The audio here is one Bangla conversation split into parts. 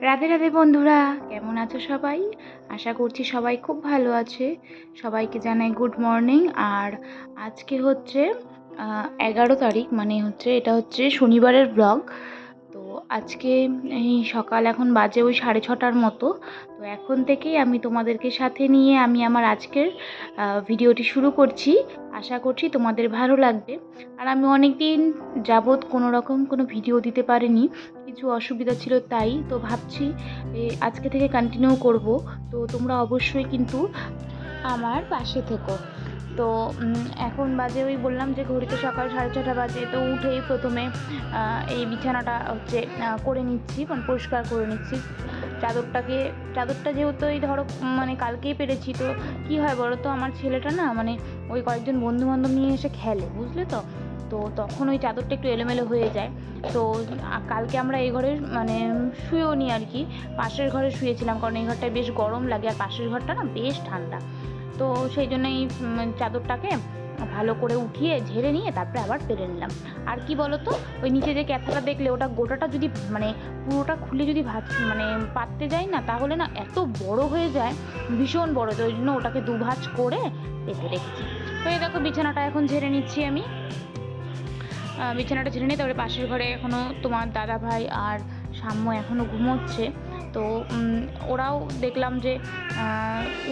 রাধে রাধে বন্ধুরা, কেমন আছো সবাই? আশা করছি সবাই খুব ভালো আছে। সবাইকে জানাই গুড মর্নিং। আর আজকে হচ্ছে 11 তারিখ, মানে হচ্ছে এটা হচ্ছে শনিবারের ব্লগ। তো আজকে এই সকাল এখন বাজে ওই 6:30টার মতো। তো এখন থেকেই আমি তোমাদেরকে সাথে নিয়ে আমি আমার আজকের ভিডিওটি শুরু করছি। আশা করছি তোমাদের ভালো লাগবে। আর আমি অনেক দিন যাবৎ কোনো রকম কোনো ভিডিও দিতে পারিনি, কিছু অসুবিধা ছিল, তাই তো ভাবছি আজকে থেকে কন্টিনিউ করব। তো তোমরা অবশ্যই কিন্তু আমার পাশে থেকো। তো এখন বাজে ওই বললাম যে ঘড়িতে সকাল 6:30 বাজে। তো উঠেই প্রথমে এই বিছানাটা হচ্ছে করে নিচ্ছি, মানে পরিষ্কার করে নিচ্ছি। চাদরটা যেহেতু এই ধরো মানে কালকেই পেরেছি। তো কি হয় বলো তো, আমার ছেলেটা না মানে ওই কয়েকজন বন্ধু বান্ধব নিয়ে এসে খেলে, বুঝলে তো। তো তখন ওই চাদরটা একটু এলোমেলো হয়ে যায়। তো কালকে আমরা এই ঘরে মানে শুয়েও নি আর কি, পাশের ঘরে শুয়েছিলাম, কারণ এই ঘরটায় বেশ গরম লাগে আর পাশের ঘরটা না বেশ ঠান্ডা। তো সেই জন্য এই চাদরটাকে ভালো করে উঠিয়ে ঝেড়ে নিয়ে তারপরে আবার পেরে নিলাম। আর কি বলতো, ওই নিচে যে ক্যাথাটা দেখলে, ওটা গোটাটা যদি মানে পুরোটা খুলে যদি মানে পাততে যাই না, তাহলে না এত বড় হয়ে যায়, ভীষণ বড়। তো ওই জন্য ওটাকে দুভাঁজ করে পেতে রেখেছি। তো এই দেখো বিছানাটা এখন ঝেড়ে নিচ্ছি আমি। বিছানাটা ঝেড়ে নিয়ে তারপরে পাশের ঘরে এখনও তোমার দাদা ভাই আর সাম্য এখনও ঘুমোচ্ছে। তো ওরাও দেখলাম যে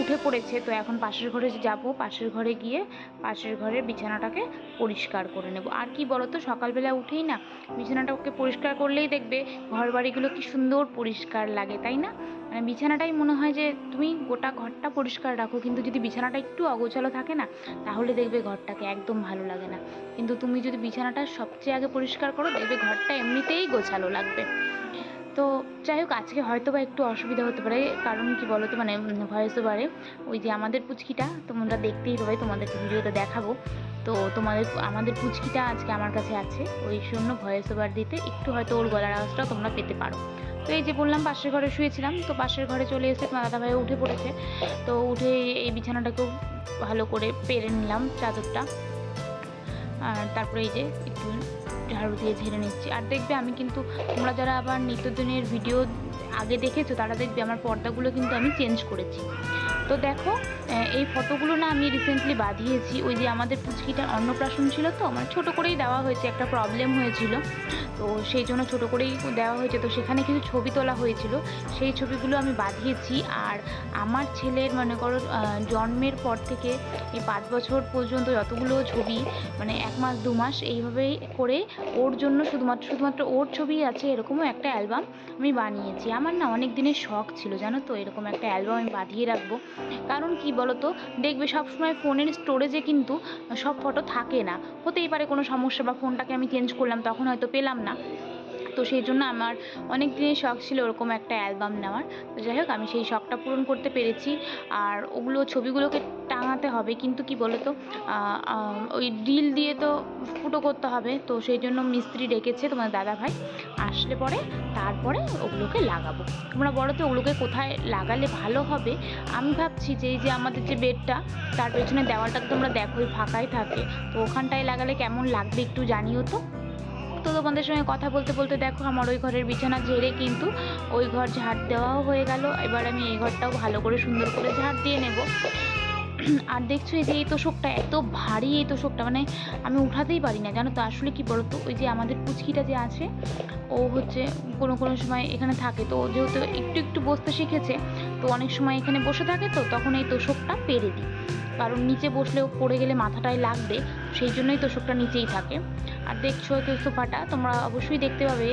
উঠে পড়েছে। তো এখন পাশের ঘরে যাব, পাশের ঘরে গিয়ে পাশের ঘরের বিছানাটাকে পরিষ্কার করে নেব। আর কি বলো তো, সকালবেলা উঠেই না বিছানাটাকে পরিষ্কার করলেই দেখবে ঘর বাড়িগুলো কি সুন্দর পরিষ্কার লাগে, তাই না? মানে বিছানাটাই মনে হয় যে তুমি গোটা ঘরটা পরিষ্কার রাখো, কিন্তু যদি বিছানাটা একটু অগোছালো থাকে না, তাহলে দেখবে ঘরটাকে একদম ভালো লাগে না। কিন্তু তুমি যদি বিছানাটা সবচেয়ে আগে পরিষ্কার করো, দেখবে ঘরটা এমনিতেই গোছালো লাগবে। তো যাই হোক, আজকে হয়তো বা একটু অসুবিধা হতে পারে, কারণ কি বলো তো, মানে ভয়েস ওভারে ওই যে আমাদের পুচকিটা তোমরা দেখতেই পাবে, তোমাদেরকে ভিডিওতে দেখাবো। তো আমাদের পুচকিটা আজকে আমার কাছে আছে, ওই জন্য ভয়েস ওভার দিতে একটু হয়তো ওর গলার আওয়াজটাও তোমরা পেতে পারো। তো এই যে বললাম পাশের ঘরে শুয়েছিলাম, তো পাশের ঘরে চলে এসে তোমার দাদাভাই উঠে পড়েছে। তো উঠে এই বিছানাটাকেও ভালো করে পেরে নিলাম চাদরটা। আর তারপরে এই যে একটু ঝাড়ু দিয়ে ঝেড়ে নিচ্ছি। আর দেখবে আমি কিন্তু, তোমরা যারা আবার নিত্যদিনের ভিডিও আগে দেখেছো তারা দেখবে আমার পর্দাগুলো কিন্তু আমি চেঞ্জ করেছি। তো দেখো, এই ফটোগুলো না আমি রিসেন্টলি বাঁধিয়েছি। ওই যে আমাদের পুচকিটার অন্নপ্রাশন ছিল, তো মানে ছোটো করেই দেওয়া হয়েছে, একটা প্রবলেম হয়েছিল, তো সেই জন্য ছোটো করেই দেওয়া হয়েছে। তো সেখানে কিছু ছবি তোলা হয়েছিল, সেই ছবিগুলো আমি বাঁধিয়েছি। আর আমার ছেলের মনে করো জন্মের পর থেকে এই 5 বছর পর্যন্ত যতগুলো ছবি, মানে 1 মাস 2 মাস এইভাবেই করে ওর জন্য শুধুমাত্র ওর ছবি আছে এরকমও একটা অ্যালবাম আমি বানিয়েছি। আমার না অনেক দিনের শখ ছিল, জানো তো, এরকম একটা অ্যালবাম আমি বাঁধিয়ে রাখবো। কারণ কি বলতো, দেখবে সবসময় ফোনের স্টোরেজে কিন্তু সব ফটো থাকে না, হতেই পারে কোনো সমস্যা, বা ফোনটাকে আমি চেঞ্জ করলাম তখন হয়তো পেলাম না। তো সেই জন্য আমার অনেক দিনের শখ ছিল ওরকম একটা অ্যালবাম নেওয়ার। তো যাই হোক, আমি সেই শখটা পূরণ করতে পেরেছি। আর ওগুলো ছবিগুলোকে টাঙাতে হবে, কিন্তু কি বলতো, ওই ড্রিল দিয়ে তো ফুটো করতে হবে। তো সেই জন্য মিস্ত্রি ডেকেছে তোমার দাদা ভাই, আসলে পরে তারপরে ওগুলোকে লাগাবো। তোমরা বলো তো ওগুলোকে কোথায় লাগালে ভালো হবে? আমি ভাবছি যে এই যে আমাদের যে বেডটা, তার পেছনে দেওয়ালটা তো তোমরা দেখোই ফাঁকাই থাকে, তো ওখানটায় লাগালে কেমন লাগবে একটু জানিও তো। তো তোমাদের সঙ্গে কথা বলতে বলতে দেখো আমার ওই ঘরের বিছানা ঝেড়ে কিন্তু ওই ঘর ঝাড় দেওয়াও হয়ে গেল। এবার আমি এই ঘরটাও ভালো করে সুন্দর করে ঝাড় দিয়ে নেব। আর দেখছো এই যে এই তোষকটা এত ভারী, এই তোষকটা মানে আমি উঠাতেই পারি না, জানো তো। আসলে কি বলতো, ওই যে আমাদের পুচকিটা যে আছে, ও হচ্ছে কোনো কোনো সময় এখানে থাকে, তো ও যেহেতু একটু একটু বসতে শিখেছে, তো অনেক সময় এখানে বসে থাকে, তো তখন এই তোষকটা পেরে দিই, কারণ নিচে বসলেও পড়ে গেলে মাথাটায় লাগবে, সেই জন্যই তোষকটা নিচেই থাকে। আর দেখছো তো সোফাটা তোমরা অবশ্যই দেখতে পাবে,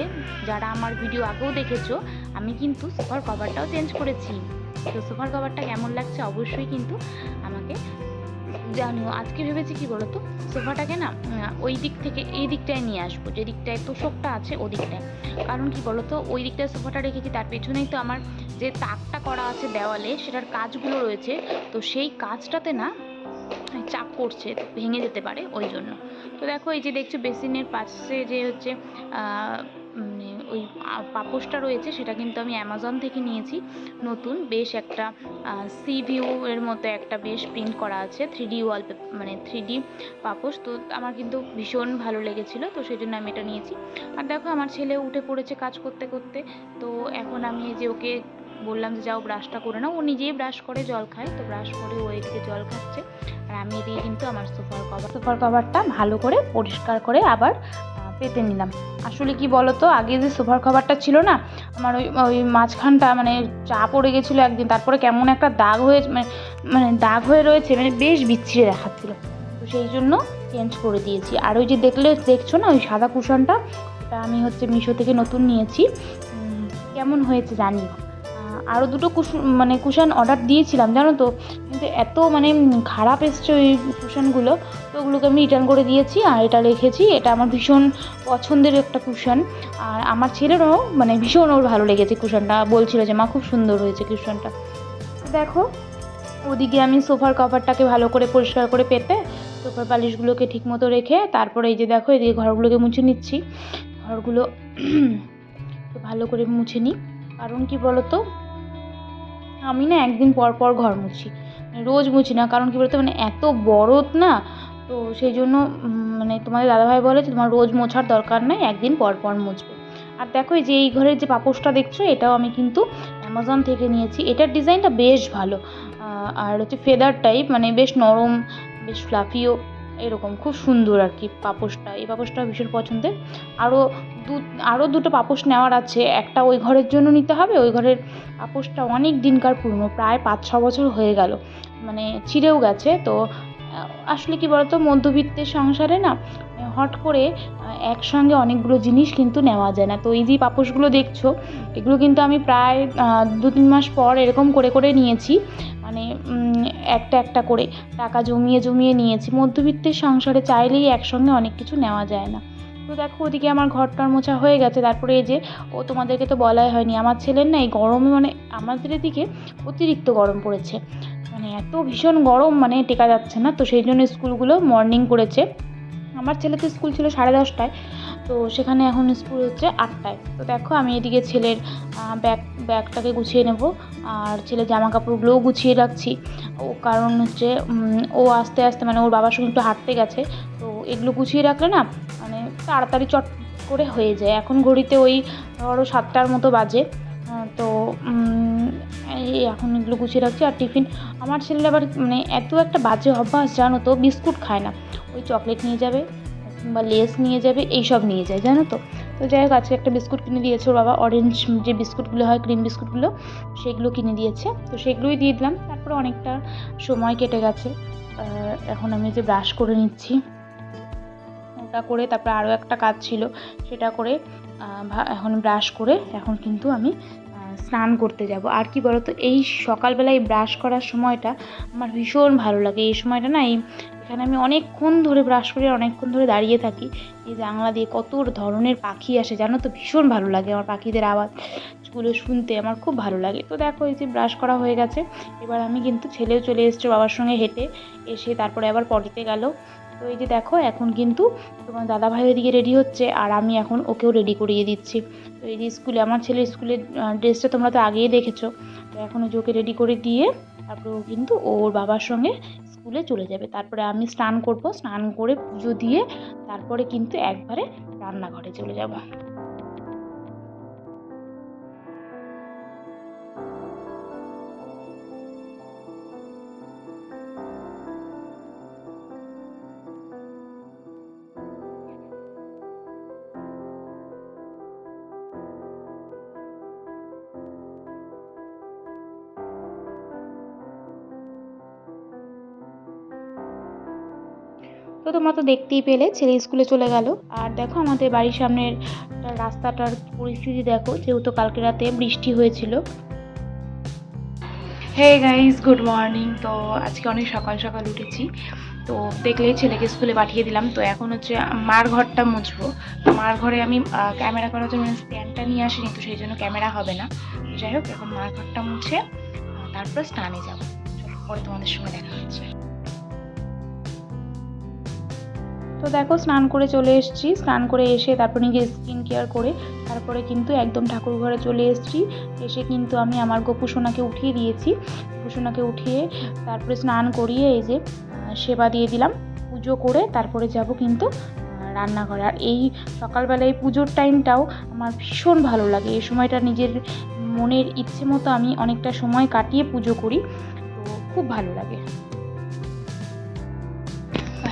যারা আমার ভিডিও আগেও দেখেছো, আমি কিন্তু সোফার কভারটাও চেঞ্জ করেছি। তো সোফার কভারটা কেমন লাগছে অবশ্যই কিন্তু আমাকে জানিও। আজকে ভেবেছি কি বলতো, সোফাটাকে না ওই দিক থেকে এই দিকটায় নিয়ে আসবো, যে দিকটায় তোষকটা আছে ওদিকটায়। কারণ কি বলতো, ওই দিকটায় সোফাটা রেখেছি, তার পেছনেই তো আমার যে তাকটা করা আছে দেওয়ালে, সেটার কাজগুলো রয়েছে। তো সেই কাজটাতে না চাপ পড়ছে, ভেঙে যেতে পারে, ওই জন্য। তো দেখো এই যে দেখছো বেসিনের পাশে যে হচ্ছে ওই পাপোশটা রয়েছে সেটা কিন্তু আমি অ্যামাজন থেকে নিয়েছি। নতুন বেশ একটা সি ভিউ এর মতো একটা বেশ প্রিন্ট করা আছে, 3D ওয়ালপেপার মানে 3D পাপোশ। তো আমার কিন্তু ভীষণ ভালো লেগেছিলো, তো সেই জন্য আমি এটা নিয়েছি। আর দেখো আমার ছেলে উঠে পড়েছে কাজ করতে করতে। তো এখন আমি এই যে ওকে বললাম যে যাও ব্রাশটা করে নাও, ও নিজেই ব্রাশ করে জল খায়। তো ব্রাশ করে ও এদিকে জল খাচ্ছে, আর আমি এদিকে কিন্তু আমার সোফার কভারটা ভালো করে পরিষ্কার করে আবার পেতে নিলাম। আসলে কি বলতো, আগে যে সোফার কভারটা ছিল না, আমার ওই মাঝখানটা মানে চা পড়ে গেছিলো একদিন, তারপরে কেমন একটা দাগ হয়ে মানে দাগ হয়ে রয়েছে, মানে বেশ বিচ্ছিরি দেখাচ্ছিলো। তো সেই জন্য চেঞ্জ করে দিয়েছি। আর ওই যে দেখছো না ওই সাদা কুশনটা, ওটা আমি হচ্ছে মিশো থেকে নতুন নিয়েছি। কেমন হয়েছে জানি। আরও দুটো কুশন অর্ডার দিয়েছিলাম জানো তো, কিন্তু এত মানে খারাপ এসছে ওই কুশনগুলো, তো ওগুলোকে আমি রিটার্ন করে দিয়েছি। আর এটা রেখেছি, এটা আমার ভীষণ পছন্দের একটা কুশন। আর আমার ছেলেরও মানে ভীষণ ওর ভালো লেগেছে কুশনটা, বলছিল যে মা খুব সুন্দর হয়েছে কুশনটা। দেখো ওদিকে আমি সোফার কভারটাকে ভালো করে পরিষ্কার করে পেতে, সোফার বালিশগুলোকে ঠিক মতো রেখে তারপরে এই যে দেখো এদিকে ঘরগুলোকে মুছে নিচ্ছি। ঘরগুলো ভালো করে মুছে নিই, কারণ কি বলতো, আমি না একদিন পর পর ঘর মুছি, রোজ মুছি না। কারণ কি বলতো, মানে এত বড় না, তো সেই জন্য মানে তোমাদের দাদাভাই বলে যে তোমার রোজ মোছার দরকার নেই, একদিন পর পর মুছবে। আর দেখো এই যে এই ঘরের যে পাপোশটা দেখছো, এটাও আমি কিন্তু অ্যামাজন থেকে নিয়েছি। এটার ডিজাইনটা বেশ ভালো, আর হচ্ছে ফেদার টাইপ, মানে বেশ নরম, বেশ ফ্লাফিও এরকম, খুব সুন্দর আর কি পাপোশটা। এই পাপোশটা ভীষণ পছন্দের। আরও দুটো পাপোশ নেওয়ার আছে, একটা ওই ঘরের জন্য নিতে হবে। ওই ঘরের পাপোশটা অনেক দিনকার পুরনো, প্রায় 5-6 বছর হয়ে গেল, মানে ছিঁড়েও গেছে। তো আসলে কি বলতো, মধ্যবিত্তের সংসারে না হট করে একসঙ্গে অনেকগুলো জিনিস কিন্তু নেওয়া যায় না। তো এই যে পাপোশগুলো দেখছো, এগুলো কিন্তু আমি প্রায় 2-3 মাস পর এরকম করে করে নিয়েছি, মানে একটা একটা করে টাকা জমিয়ে জমিয়ে নিয়েছি। মধ্যবিত্তের সংসারে চাইলেই একসঙ্গে অনেক কিছু নেওয়া যায় না। তো দেখো ওদিকে আমার ঘরটার মোছা হয়ে গেছে। তারপরে এই যে তোমাদেরকে তো বলাই হয়নি, আমার ছেলের না এই গরমে, মানে আমাদের এদিকে অতিরিক্ত গরম পড়েছে, মানে এত ভীষণ গরম, মানে টেকা যাচ্ছে না। তো সেই জন্য স্কুলগুলো মর্নিং করেছে। আমার ছেলে তো স্কুল ছিল 10:30টায়, তো সেখানে এখন স্কুল হচ্ছে 8টায়। তো দেখো আমি এদিকে ছেলের ব্যাগটাকে গুছিয়ে নেব, আর ছেলের জামা কাপড়গুলোও গুছিয়ে রাখছি। ও কারণ হচ্ছে ও আস্তে আস্তে মানে ওর বাবার সঙ্গে একটু হাঁটতে গেছে, তো এগুলো গুছিয়ে রাখলে না মানে তাড়াতাড়ি চট করে হয়ে যায়। এখন ঘড়িতে ওই ধরো 7টার মতো বাজে। তো এখন এগুলো গুছিয়ে রাখছি। আর টিফিন, আমার ছেলের আবার মানে এত একটা বাজে অভ্যাস জানো তো, বিস্কুট খায় না, ওই চকলেট নিয়ে যাবে কিংবা লেস নিয়ে যাবে, এইসব নিয়ে যায় জানো তো। তো যাই হোক, আজকে একটা বিস্কুট কিনে দিয়েছে ওর বাবা, অরেঞ্জ যে বিস্কুটগুলো হয়, ক্রিম বিস্কুটগুলো, সেগুলো কিনে দিয়েছে। তো সেগুলোই দিয়ে দিলাম। তারপরে অনেকটা সময় কেটে গেছে। এখন আমি যে ব্রাশ করে নিচ্ছি, ওটা করে তারপরে আরও একটা কাজ ছিল সেটা করে এখন ব্রাশ করে এখন কিন্তু আমি স্নান করতে যাব। আর কি বলতো, এই সকালবেলায় ব্রাশ করার সময়টা আমার ভীষণ ভালো লাগে। এই সময়টা না এখানে আমি অনেকক্ষণ ধরে ব্রাশ করি, অনেকক্ষণ ধরে দাঁড়িয়ে থাকি। এই জানলা দিয়ে কত ধরনের পাখি আসে জানো তো, ভীষণ ভালো লাগে আমার পাখিদের আওয়াজগুলো শুনতে, আমার খুব ভালো লাগে। তো দেখো এই যে ব্রাশ করা হয়ে গেছে, এবার আমি কিন্তু ছেলেও চলে এসছে বাবার সঙ্গে হেঁটে এসে, তারপরে আবার পটিতে গেল। তো এই যে দেখো এখন কিন্তু তোমার দাদাভাই ওইদিকে রেডি হচ্ছে, আর আমি এখন ওকেও রেডি করিয়ে দিচ্ছি। তো এই যে স্কুলে, আমার ছেলের স্কুলের ড্রেসটা তোমরা তো আগেই দেখেছো। তো এখন ওই যে ওকে রেডি করে দিয়ে তারপরে ও কিন্তু ওর বাবার সঙ্গে স্কুলে চলে যাবে। তারপরে আমি স্নান করব, স্নান করে পুজো দিয়ে তারপরে কিন্তু একবারে রান্নাঘরে চলে যাব। তো তোমরা তো দেখতেই পেলে ছেলে স্কুলে চলে গেল। আর দেখো আমাদের বাড়ির সামনের রাস্তাটার পরিস্থিতি দেখো, যেহেতু কালকে রাতে বৃষ্টি হয়েছিল। Hey guys, good morning. তো আজকে অনেক সকাল সকাল উঠেছি, তো দেখলেই ছেলেকে স্কুলে পাঠিয়ে দিলাম। তো এখন হচ্ছে মার ঘরটা মুছবো। তো মার ঘরে আমি ক্যামেরা করার জন্য স্ট্যান্ডটা নিয়ে আসিনি, তো সেই জন্য ক্যামেরা হবে না। যাই হোক, এখন মার ঘরটা মুছে তারপর স্নানে যাবো। চলো পরে তোমাদের সঙ্গে দেখা হচ্ছে। তো দেখো স্নান করে চলে এসেছি, স্নান করে এসে তারপর নিজের স্কিন কেয়ার করে তারপরে কিন্তু একদম ঠাকুর ঘরে চলে এসেছি। এসে কিন্তু আমি আমার গোপু সোনাকে উঠিয়ে দিয়েছি। গোপু সোনাকে উঠিয়ে তারপরে স্নান করিয়ে এই যে সেবা দিয়ে দিলাম। পুজো করে তারপরে যাব কিন্তু রান্নাঘরে। আর এই সকালবেলা এই পুজোর টাইমটাও আমার ভীষণ ভালো লাগে। এই সময়টা নিজের মনের ইচ্ছে মতো আমি অনেকটা সময় কাটিয়ে পুজো করি, তো খুব ভালো লাগে।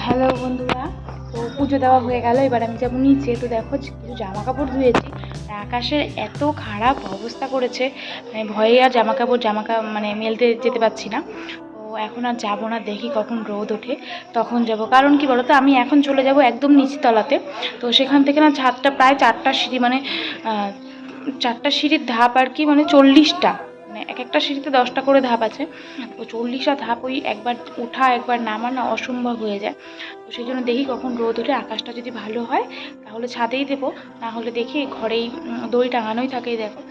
হ্যালো বন্ধুরা, তো পুজো দেওয়া হয়ে গেল, এবার আমি যাবো নিচে। তো দেখো কিছু জামা কাপড় ধুয়েছি, আকাশের এত খারাপ অবস্থা করেছে, মানে ভয়ে আর মানে মেলতে যেতে পারছি না। তো এখন আর যাবো না, দেখি কখন রোদ ওঠে তখন যাব। কারণ কি বলতো, আমি এখন চলে যাব একদম নিচতলাতে। তো সেখান থেকে না ছাদটা প্রায় 4টা সিঁড়ি, মানে 4টা সিঁড়ির ধাপ আর কি, মানে 40টা, মানে এক একটা সিঁড়িতে 10টা করে ধাপ আছে। তো 40টা ধাপ ওই একবার ওঠা একবার নামা না অসম্ভব হয়ে যায়। তো সেই জন্য দেখি কখন রোদ ওঠে, আকাশটা যদি ভালো হয় তাহলে ছাদেই দেবো, না হলে দেখি ঘরেই দড়ি টাঙানোই থাকে। দেখো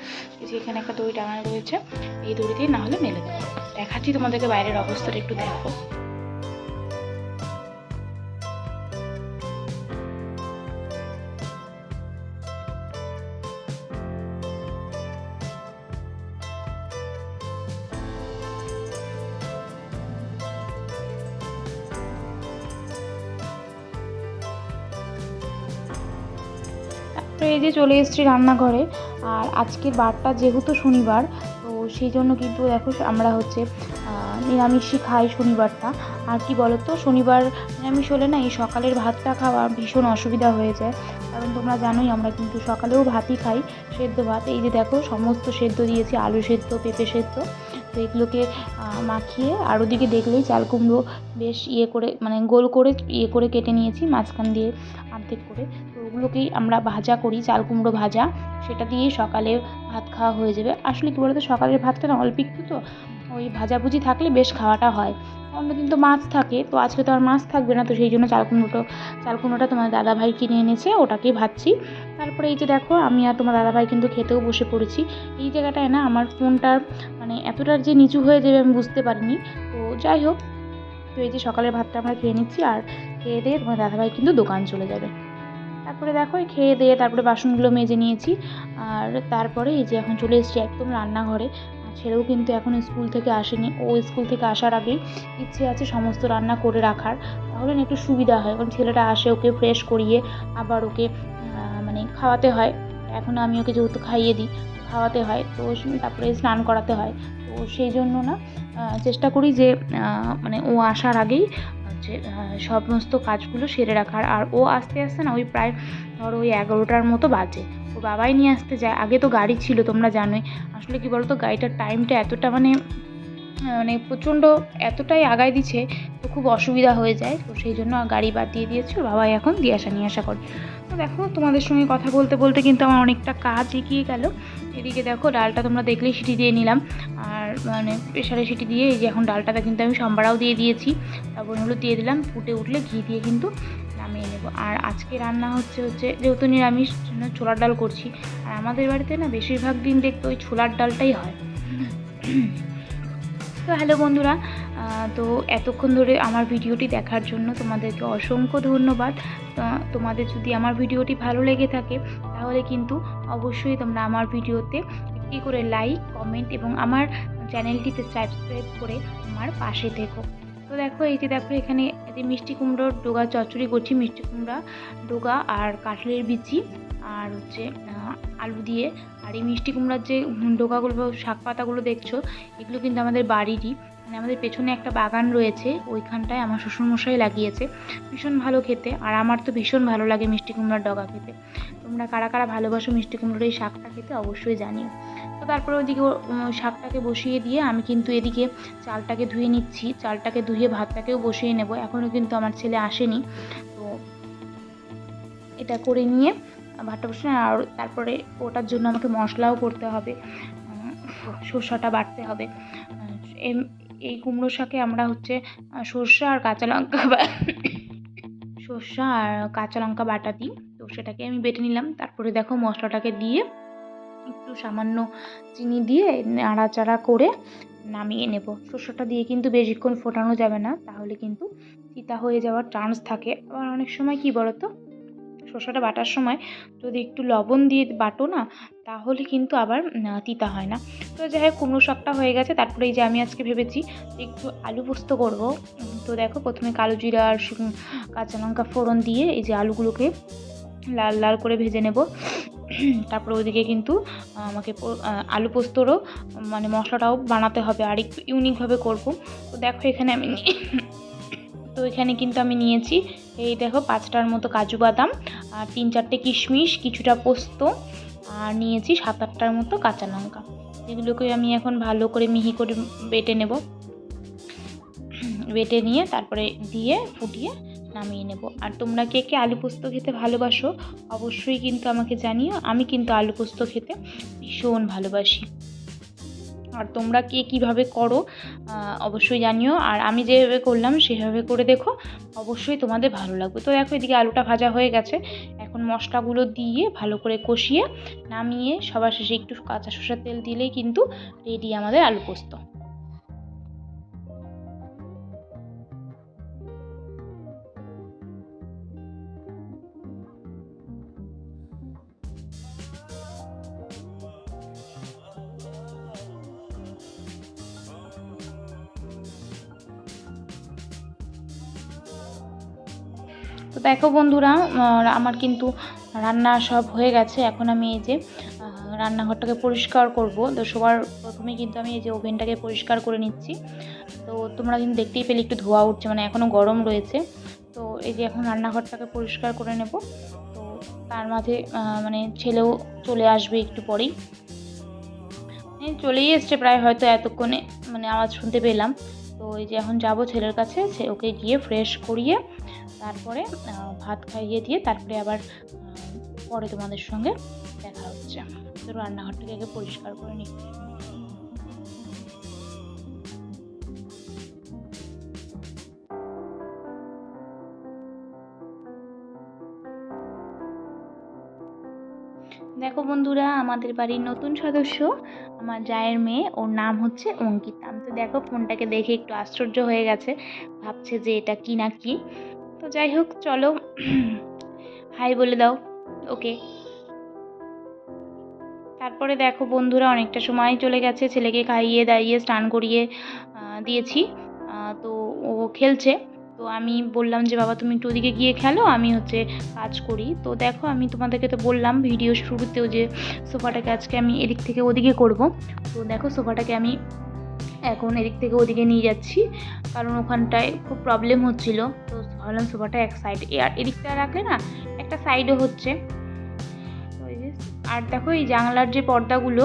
এই যে এখানে একটা দড়ি টাঙানো রয়েছে, এই দড়িতেই না হলে মেলে দেবো। দেখাচ্ছি তোমাদেরকে বাইরের অবস্থাটা একটু দেখো। তো এই যে চলে এসেছি রান্নাঘরে। আর আজকের বারটা যেহেতু শনিবার, তো সেই জন্য কিন্তু দেখো আমরা হচ্ছে নিরামিষই খাই শনিবারটা। আর কি বলতো, শনিবার নিরামিষ হলে না এই সকালের ভাতটা খাওয়া ভীষণ অসুবিধা হয়ে যায়। কারণ তোমরা জানোই আমরা কিন্তু সকালেও ভাতই খাই, সেদ্ধ ভাত। এই যে দেখো সমস্ত সেদ্ধ দিয়েছি, আলু সেদ্ধ, পেঁপে সেদ্ধ। তো এগুলোকে মাখিয়ে, আর ওদিকে দেখলেই চাল কুমড়ো বেশ করে, মানে গোল করে করে কেটে নিয়েছি মাঝখান দিয়ে অর্ধেক করে। তো ওগুলোকেই আমরা ভাজা করি, চাল কুমড়ো ভাজা, সেটা দিয়েই সকালে ভাত খাওয়া হয়ে যাবে। আসলে কী বলতো, সকালের ভাতটা না অল্প একটু, তো ওই ভাজাভুজি থাকলে বেশ খাওয়াটা হয়। অন্যদিন তো মাছ থাকে, তো আজকে তো আর মাছ থাকবে না, তো সেই জন্য চাল কুমড়োটা তোমার দাদাভাই কিনে এনেছে, ওটাকেই ভাজছি। তারপরে এই যে দেখো আমি আর তোমার দাদাভাই কিন্তু খেতেও বসে পড়েছি। এই জায়গাটায় না আমার ফোনটার মানে এতটার যে নিচু হয়ে যাবে আমি বুঝতে পারিনি। তো যাই হোক, তো এই যে সকালের ভাতটা আমরা খেয়ে নিচ্ছি, আর খেয়ে দিয়ে তোমার দাদাভাই কিন্তু দোকান চলে যাবে। তারপরে দেখো এই খেয়ে দিয়ে তারপরে বাসনগুলো মেজে নিয়েছি। আর তারপরে এই যে এখন চলে এসেছি একদম রান্নাঘরে। আর ছেলেও কিন্তু এখন স্কুল থেকে আসেনি, ও স্কুল থেকে আসার আগেই ইচ্ছে আছে সমস্ত রান্না করে রাখার, তাহলে না একটু সুবিধা হয়। কারণ ছেলেটা আসে, ওকে ফ্রেশ করিয়ে আবার ওকে মানে খাওয়াতে হয়। এখন আমি ওকে যেহেতু খাইয়ে দিই, খাওয়াতে হয়, তো তারপরে স্নান করাতে হয়। তো সেই জন্য না চেষ্টা করি যে মানে ও আসার আগেই হচ্ছে সমস্ত কাজগুলো সেরে রাখার। আর ও আস্তে আস্তে না ওই প্রায় ধরো ওই 11টার মতো বাজে, ও বাবাই নিয়ে আসতে যায়। আগে তো গাড়ি ছিল, তোমরা জানোই। আসলে কি বলতো, গাড়িটার টাইমটা এতটা মানে মানে প্রচণ্ড এতটাই আগায় দিচ্ছে, তো খুব অসুবিধা হয়ে যায়। তো সেই জন্য গাড়ি বাদ দিয়ে দিয়েছে, বাবাই এখন দিয়ে আসা নিয়ে আসা করে। তো দেখো তোমাদের সঙ্গে কথা বলতে বলতে কিন্তু আমার অনেকটা কাজ এগিয়ে গেল। এদিকে দেখো ডালটা তোমরা দেখলেই সিটি দিয়ে নিলাম, আর মানে প্রেশারে সিটি দিয়ে এই যে এখন ডালটাতে কিন্তু আমি সম্বারাও দিয়ে দিয়েছি, তারপর হলুদ দিয়ে দিলাম। ফুটে উঠলে ঘি দিয়ে কিন্তু নামিয়ে নেব। আর আজকে রান্না হচ্ছে যেহেতু নিরামিষ, ছোলার ডাল করছি। আর আমাদের বাড়িতে না বেশিরভাগ দিন দেখতে ওই ছোলার ডালটাই হয়। তো হ্যালো বন্ধুরা, তো এতক্ষণ ধরে আমার ভিডিওটি দেখার জন্য তোমাদেরকে অসংখ্য ধন্যবাদ। তোমাদের যদি আমার ভিডিওটি ভালো লেগে থাকে তাহলে কিন্তু অবশ্যই তোমরা আমার ভিডিওতে একটি করে লাইক, কমেন্ট এবং আমার চ্যানেলটিতে সাবস্ক্রাইব করে আমার পাশে থেকো। তো দেখো এই যে দেখো এখানে যে মিষ্টি কুমড়োর ডোগা চচ্চড়ি করছি, মিষ্টি কুমড়া ডোগা আর কাঁঠালের বিচি আর হচ্ছে আলু দিয়ে। আর এই মিষ্টি কুমড়ার যে ডোকাগুলো, শাক পাতাগুলো দেখছো, এগুলো কিন্তু আমাদের বাড়িরই, মানে আমাদের পেছনে একটা বাগান রয়েছে, ওইখানটায় আমার শ্বশুরমশাই লাগিয়েছে। ভীষণ ভালো খেতে, আর আমার তো ভীষণ ভালো লাগে মিষ্টি কুমড়ার ডগা খেতে। তোমরা কারা কারা ভালোবাসো মিষ্টি কুমড়োর এই শাকটা খেতে অবশ্যই জানিও। তো তারপরে ওইদিকে শাকটাকে বসিয়ে দিয়ে আমি কিন্তু এদিকে চালটাকে ধুয়ে নিচ্ছি। চালটাকে ধুয়ে ভাতটাকেও বসিয়ে নেব, এখনও কিন্তু আমার ছেলে আসেনি। তো এটা করে নিয়ে ভাতটা বসিয়ে, আর তারপরে ওটার জন্য আমাকে মশলাও করতে হবে, সর্ষাটা বাটতে হবে। এই কুমড়ো শাকে আমরা হচ্ছে সর্ষা আর কাঁচা লঙ্কা বাটা দিই। তো সেটাকে আমি বেটে নিলাম। তারপরে দেখো মশলাটাকে দিয়ে একটু সামান্য চিনি দিয়ে নাড়াচাড়া করে নামিয়ে নেব। শসাটা দিয়ে কিন্তু বেশিক্ষণ ফোটানো যাবে না, তাহলে কিন্তু তিতা হয়ে যাওয়ার চান্স থাকে। আবার অনেক সময় কি বলো তো, শসাটা বাটার সময় যদি একটু লবণ দিয়ে বাটো না, তাহলে কিন্তু আবার তিতা হয় না। তো যাই হোক, কুমড়ো শাকটা হয়ে গেছে। তারপরে এই যে আমি আজকে ভেবেছি যে একটু আলু পোস্ত করব। তো দেখো, প্রথমে কালো জিরা আর কাঁচা লঙ্কা ফোড়ন দিয়ে এই যে আলুগুলোকে লাল লাল করে ভেজে নেব। তারপরে ওইদিকে কিন্তু আমাকে আলু পোস্তরও মানে মশলাটাও বানাতে হবে, আর একটু ইউনিকভাবে করব। তো দেখো এখানে আমি তো এখানে কিন্তু আমি নিয়েছি এই দেখো 5টার মতো কাজু বাদাম, আর 3-4টে কিশমিশ, কিছুটা পোস্ত, আর নিয়েছি 7-8টার মতো কাঁচা লঙ্কা। এগুলোকে আমি এখন ভালো করে মিহি করে বেটে নেব। বেটে নিয়ে তারপরে দিয়ে ফুটিয়ে নামিয়ে নেব। আর তোমরা কে কে আলু পোস্ত খেতে ভালোবাসো অবশ্যই কিন্তু আমাকে জানিও। আমি কিন্তু আলু পোস্ত খেতে ভীষণ ভালোবাসি। আর তোমরা কে কীভাবে করো অবশ্যই জানিও। আর আমি যেভাবে করলাম সেভাবে করে দেখো, অবশ্যই তোমাদের ভালো লাগবে। তো দেখো, এদিকে আলুটা ভাজা হয়ে গেছে। এখন মশলাগুলো দিয়ে ভালো করে কষিয়ে নামিয়ে সবার শেষে একটু কাঁচা সরষের তেল দিলেই কিন্তু রেডি আমাদের আলু পোস্ত। তো দেখো বন্ধুরা, আমার কিন্তু রান্না সব হয়ে গেছে। এখন আমি এই যে রান্নাঘরটাকে পরিষ্কার করব। তো সবার প্রথমে কিন্তু আমি এই যে ওভেনটাকে পরিষ্কার করে নিচ্ছি। তো তোমরা কিন্তু দেখতেই পেলে একটু ধোয়া উঠছে, মানে এখনও গরম রয়েছে। তো এই যে এখন রান্নাঘরটাকে পরিষ্কার করে নেব। তো তার মাঝে মানে ছেলেও চলে আসবে একটু পরেই, চলেই এসছে প্রায়, হয়তো এতক্ষণে মানে আওয়াজ শুনতে পেলাম। তো এই যে এখন যাব ছেলের কাছে, ওকে গিয়ে ফ্রেশ করিয়ে তারপরে ভাত খাইয়ে দিয়ে তারপরে আবার পরে তোমাদের সঙ্গে দেখা হচ্ছে। তো রান্নাঘরটাকে আগে পরিষ্কার করে নিচ্ছি। দেখো বন্ধুরা, আমাদের বাড়ির নতুন সদস্য আমার জায়ের মেয়ে, ওর নাম হচ্ছে অঙ্কিতা। তো দেখো, ফোনটাকে দেখে একটু আশ্চর্য হয়ে গেছে, ভাবছে যে এটা কি না কি। তো যাই হোক, চলো হাই বলে দাও ওকে। তারপরে দেখো বন্ধুরা, অনেকটা সময় চলে গেছে, ছেলেকে খাইয়ে দাইয়ে স্নান করিয়ে দিয়েছি। তো ও খেলছে। তো আমি বললাম যে বাবা তুমি একটু ওদিকে গিয়ে খেলো, আমি হচ্ছে কাজ করি। তো দেখো, আমি তোমাদেরকে তো বললাম ভিডিও শুরুতেও যে সোফাটাকে আজকে আমি এদিক থেকে ওদিকে করব। তো দেখো, সোফাটাকে আমি এখন এদিক থেকে ওদিকে নিয়ে যাচ্ছি, কারণ ওখানটায় খুব প্রবলেম হচ্ছিল। তো ভাবলাম সোফাটা এক সাইড, আর এদিকটা রাখলে না একটা সাইডও হচ্ছে। আর দেখো, এই জানলার যে পর্দাগুলো,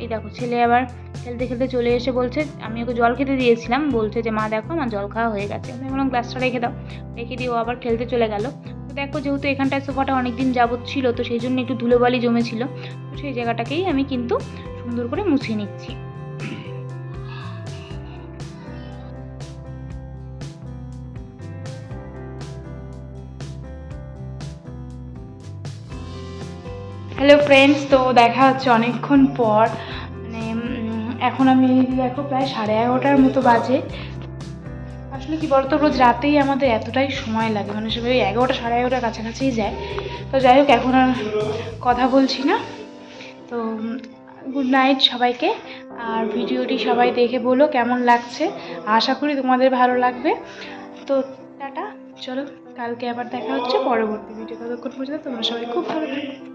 এই দেখো ছেলে আবার খেলতে খেলতে চলে এসে বলছে, আমি ওকে জল খেতে দিয়েছিলাম, বলছে যে মা দেখো আমার জল খাওয়া হয়ে গেছে। আমি বললাম গ্লাসটা রেখে দাও, রেখে দিয়ে ও আবার খেলতে চলে গেল। তো দেখো, যেহেতু এখানটায় সোফাটা অনেকদিন যাবত ছিল, তো সেই জন্য একটু ধুলোবালি জমেছিল। তো সেই জায়গাটাকেই আমি কিন্তু সুন্দর করে মুছিয়ে নিচ্ছি। হ্যালো ফ্রেন্ডস, তো দেখা হচ্ছে অনেকক্ষণ পর। মানে এখন আমি দেখো প্রায় 11:30টার মতো বাজে। আসলে কি বলতো, রোজ রাতেই আমাদের এতটাই সময় লাগে, মানে সেভাবে 11টা 11:30টার কাছাকাছিই যায়। তো যাই হোক, এখন আর কথা বলছি না। তো গুড নাইট সবাইকে। আর ভিডিওটি সবাই দেখে বলো কেমন লাগছে, আশা করি তোমাদের ভালো লাগবে। তো টাটা, চলো কালকে আবার দেখা হচ্ছে পরবর্তী ভিডিও। ততক্ষণ পর্যন্ত তোমরা সবাই খুব ভালো থাকো।